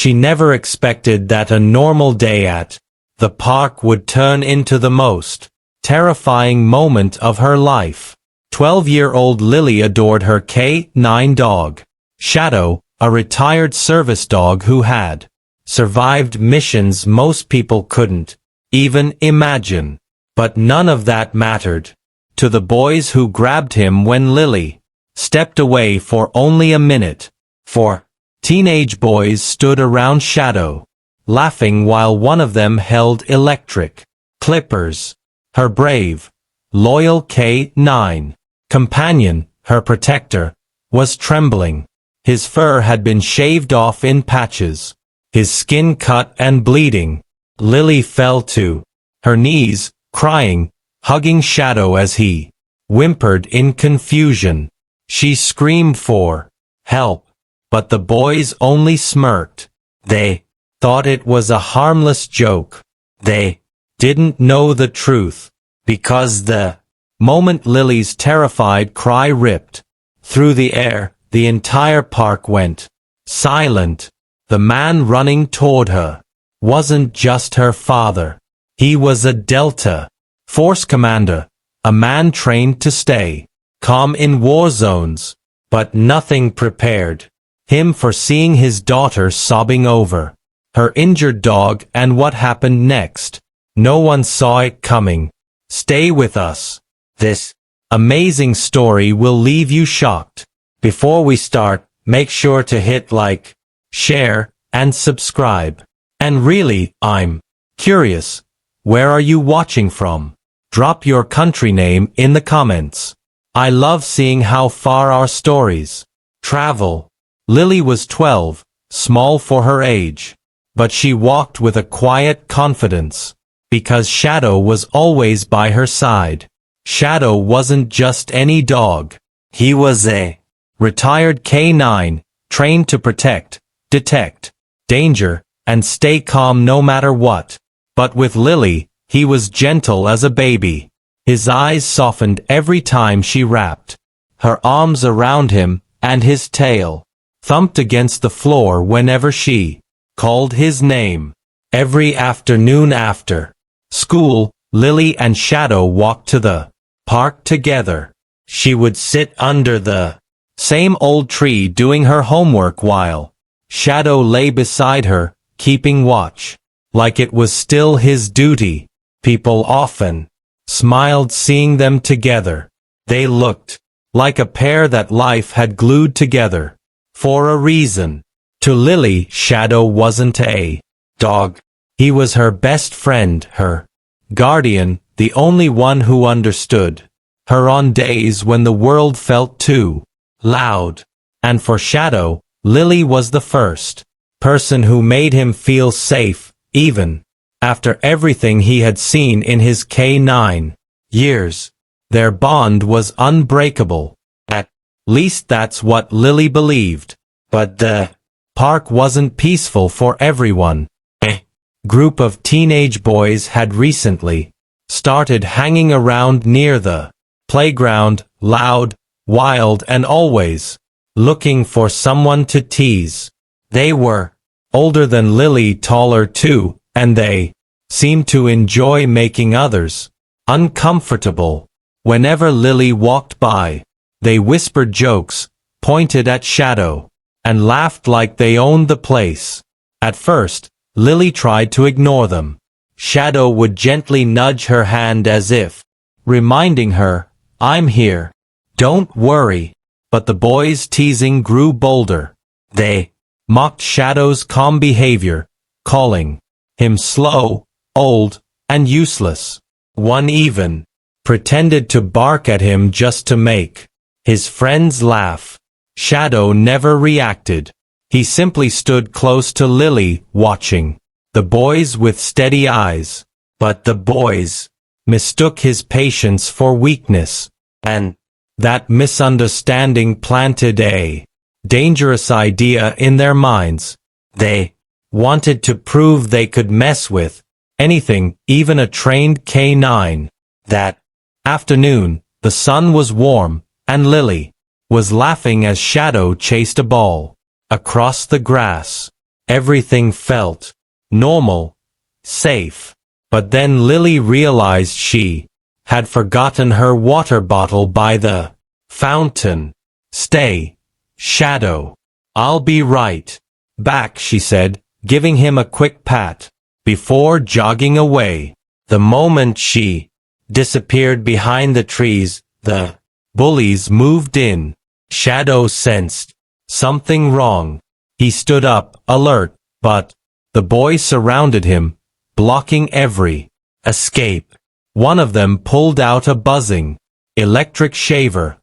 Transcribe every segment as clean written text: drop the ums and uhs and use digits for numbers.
She never expected that a normal day at the park would turn into the most terrifying moment of her life. 12-year-old Lily adored her K9 dog, Shadow, a retired service dog who had survived missions most people couldn't even imagine. But none of that mattered to the boys who grabbed him when Lily stepped away for only a minute. 4 teenage boys stood around Shadow, laughing while one of them held electric clippers. Her brave, loyal K9 companion, her protector, was trembling. His fur had been shaved off in patches, his skin cut and bleeding. Lily fell to her knees, crying, hugging Shadow as he whimpered in confusion. She screamed for help, but the boys only smirked. They thought it was a harmless joke. They didn't know the truth, because the moment Lily's terrified cry ripped through the air, the entire park went silent. The man running toward her wasn't just her father. He was a Delta Force commander, a man trained to stay calm in war zones, but nothing prepared him for seeing his daughter sobbing over her injured dog and what happened next. No one saw it coming. Stay with us. This amazing story will leave you shocked. Before we start, make sure to hit like, share, and subscribe. And really, I'm curious, where are you watching from? Drop your country name in the comments. I love seeing how far our stories travel. Lily was 12, small for her age, but she walked with a quiet confidence, because Shadow was always by her side. Shadow wasn't just any dog. He was a retired K9, trained to protect, detect danger, and stay calm no matter what. But with Lily, he was gentle as a baby. His eyes softened every time she wrapped her arms around him, and his tail thumped against the floor whenever she called his name. Every afternoon after school, Lily and Shadow walked to the park together. She would sit under the same old tree doing her homework while Shadow lay beside her, keeping watch, like it was still his duty. People often smiled seeing them together. They looked like a pair that life had glued together for a reason. To Lily, Shadow wasn't a dog. He was her best friend, her guardian, the only one who understood her on days when the world felt too loud. And for Shadow, Lily was the first person who made him feel safe, even after everything he had seen in his K9 years. Their bond was unbreakable. At least that's what Lily believed. But the park wasn't peaceful for everyone. A group of teenage boys had recently started hanging around near the playground, loud, wild, and always looking for someone to tease. They were older than Lily, taller too, and they seemed to enjoy making others uncomfortable. Whenever Lily walked by, they whispered jokes, pointed at Shadow, and laughed like they owned the place. At first, Lily tried to ignore them. Shadow would gently nudge her hand as if reminding her, "I'm here. Don't worry." But the boys' teasing grew bolder. They mocked Shadow's calm behavior, calling him slow, old, and useless. One even pretended to bark at him just to make his friends laugh. Shadow never reacted. He simply stood close to Lily, watching the boys with steady eyes. But the boys mistook his patience for weakness, and that misunderstanding planted a dangerous idea in their minds. They wanted to prove they could mess with anything, even a trained K9. That afternoon, the sun was warm, and Lily was laughing as Shadow chased a ball across the grass. Everything felt normal, safe. But then Lily realized she had forgotten her water bottle by the fountain. Stay, Shadow. I'll be right back, she said, giving him a quick pat, before jogging away. The moment she disappeared behind the trees, the bullies moved in. Shadow sensed something wrong. He stood up, alert, but the boys surrounded him, blocking every escape. One of them pulled out a buzzing electric shaver,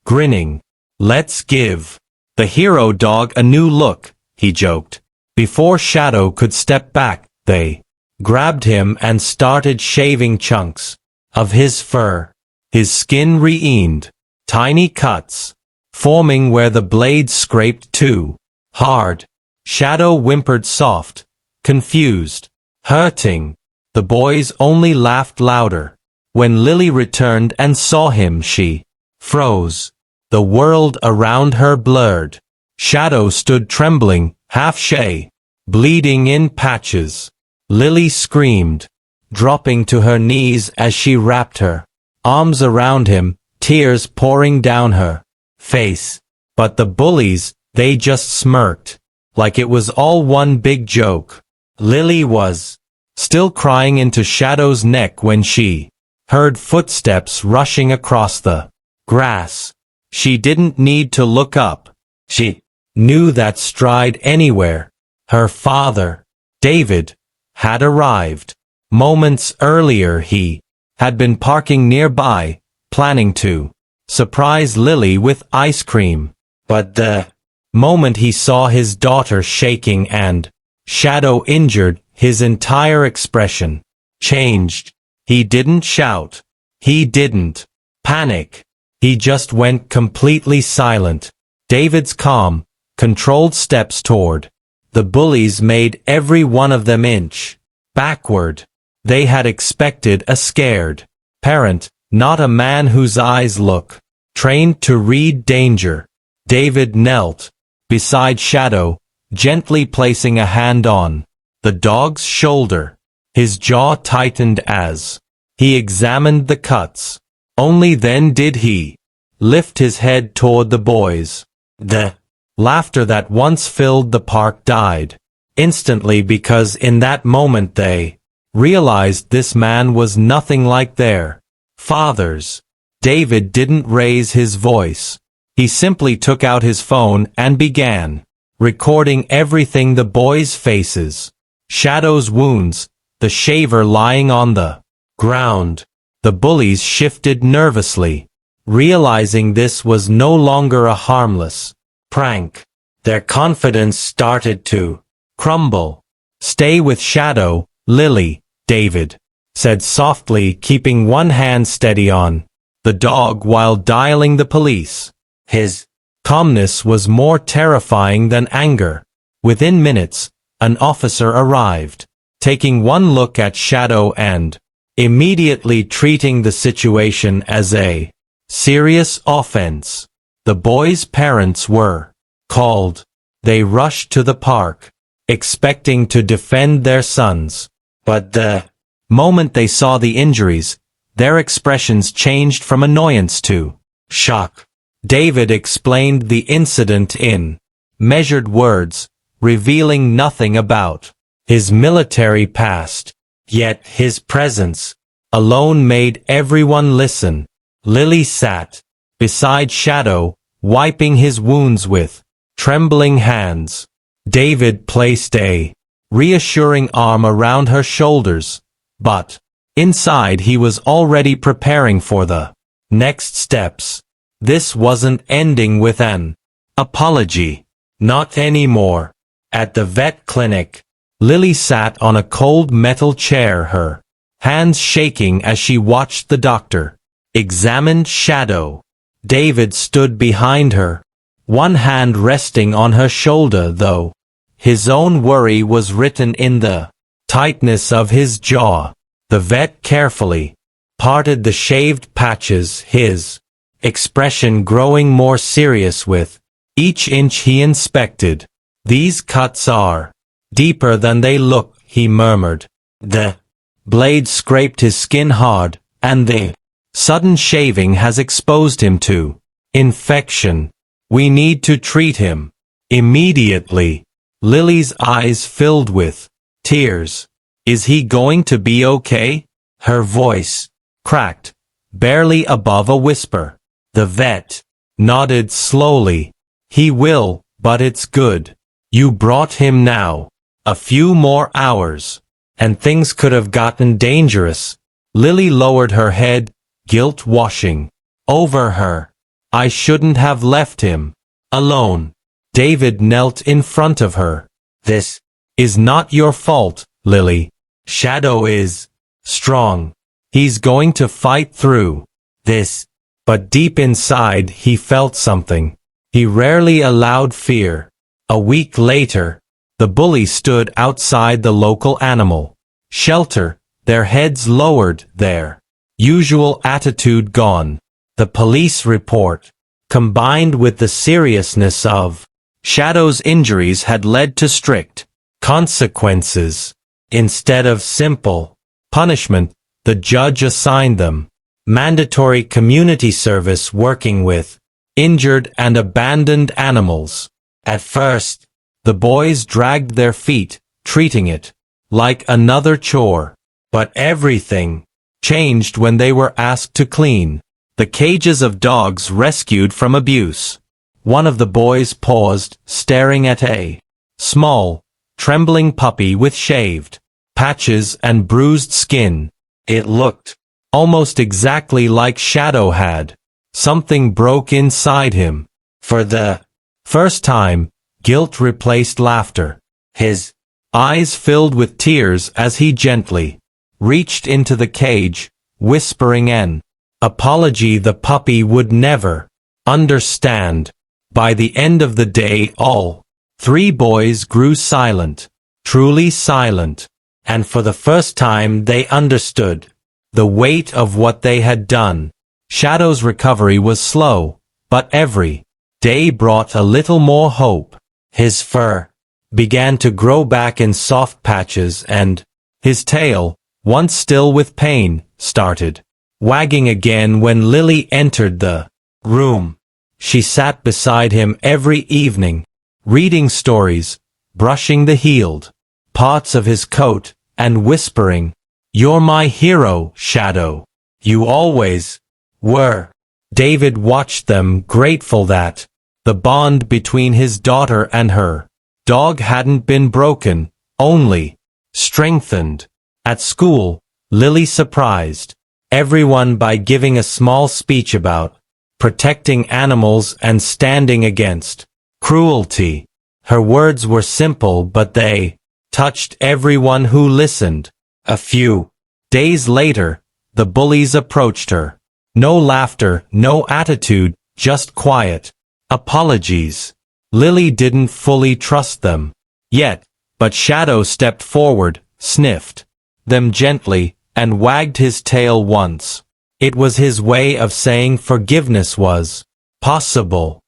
grinning. Let's give the hero dog a new look, he joked. Before Shadow could step back, they grabbed him and started shaving chunks of his fur. His skin reined, tiny cuts forming where the blade scraped too hard. Shadow whimpered soft, confused, hurting. The boys only laughed louder. When Lily returned and saw him, she froze. The world around her blurred. Shadow stood trembling, half-shay, bleeding in patches. Lily screamed, dropping to her knees as she wrapped her arms around him, tears pouring down her face. But the bullies, they just smirked, like it was all one big joke. Lily was still crying into Shadow's neck when she heard footsteps rushing across the grass. She didn't need to look up. She knew that stride anywhere. Her father, David, had arrived. Moments earlier he had been parking nearby, planning to surprise Lily with ice cream. But the moment he saw his daughter shaking and Shadow injured, his entire expression changed. He didn't shout. He didn't panic. He just went completely silent. David's calm, controlled steps toward the bullies made every one of them inch backward. They had expected a scared parent, not a man whose eyes look trained to read danger. David knelt beside Shadow, gently placing a hand on the dog's shoulder. His jaw tightened as he examined the cuts. Only then did he lift his head toward the boys. The laughter that once filled the park died instantly, because in that moment they realized this man was nothing like their fathers. David didn't raise his voice. He simply took out his phone and began recording everything: the boys' faces, Shadow's wounds, the shaver lying on the ground. The bullies shifted nervously, realizing this was no longer a harmless prank. Their confidence started to crumble. "Stay with Shadow, Lily," David said softly, keeping one hand steady on the dog while dialing the police. His calmness was more terrifying than anger. Within minutes, an officer arrived, taking one look at Shadow and immediately treating the situation as a serious offense. The boys' parents were called. They rushed to the park, expecting to defend their sons. But the moment they saw the injuries, their expressions changed from annoyance to shock. David explained the incident in measured words, revealing nothing about his military past. Yet his presence alone made everyone listen. Lily sat beside Shadow, wiping his wounds with trembling hands. David placed a reassuring arm around her shoulders, but inside he was already preparing for the next steps. This wasn't ending with an apology. Not anymore. At the vet clinic, Lily sat on a cold metal chair, her hands shaking as she watched the doctor examine Shadow. David stood behind her, one hand resting on her shoulder, though his own worry was written in the tightness of his jaw. The vet carefully parted the shaved patches, his expression growing more serious with each inch he inspected. "These cuts are Deeper than they look, he murmured. The blade scraped his skin hard, and the sudden shaving has exposed him to infection. We need to treat him immediately. Lily's eyes filled with tears. Is he going to be okay? Her voice cracked, barely above a whisper. The vet nodded slowly. He will, but it's good. You brought him now. A few more hours, and things could have gotten dangerous. Lily lowered her head, guilt washing over her. I shouldn't have left him alone. David knelt in front of her. This is not your fault, Lily. Shadow is strong. He's going to fight through this. But deep inside he felt something. He rarely allowed fear. A week later, the bullies stood outside the local animal shelter, their heads lowered, their usual attitude gone. The police report, combined with the seriousness of Shadow's injuries, had led to strict consequences. Instead of simple punishment, the judge assigned them mandatory community service working with injured and abandoned animals. At first, the boys dragged their feet, treating it like another chore. But everything changed when they were asked to clean the cages of dogs rescued from abuse. One of the boys paused, staring at a small, trembling puppy with shaved patches and bruised skin. It looked almost exactly like Shadow had. Something broke inside him. For the first time, guilt replaced laughter. His eyes filled with tears as he gently reached into the cage, whispering an apology the puppy would never understand. By the end of the day, all three boys grew silent, truly silent, and for the first time they understood the weight of what they had done. Shadow's recovery was slow, but every day brought a little more hope. His fur began to grow back in soft patches, and his tail, once still with pain, started wagging again when Lily entered the room. She sat beside him every evening, reading stories, brushing the healed parts of his coat, and whispering, "You're my hero, Shadow. You always were." David watched them, grateful that the bond between his daughter and her dog hadn't been broken, only strengthened. At school, Lily surprised everyone by giving a small speech about protecting animals and standing against cruelty. Her words were simple, but they touched everyone who listened. A few days later, the bullies approached her. No laughter, no attitude, just quiet apologies. Lily didn't fully trust them yet, but Shadow stepped forward, sniffed them gently, and wagged his tail once. It was his way of saying forgiveness was possible.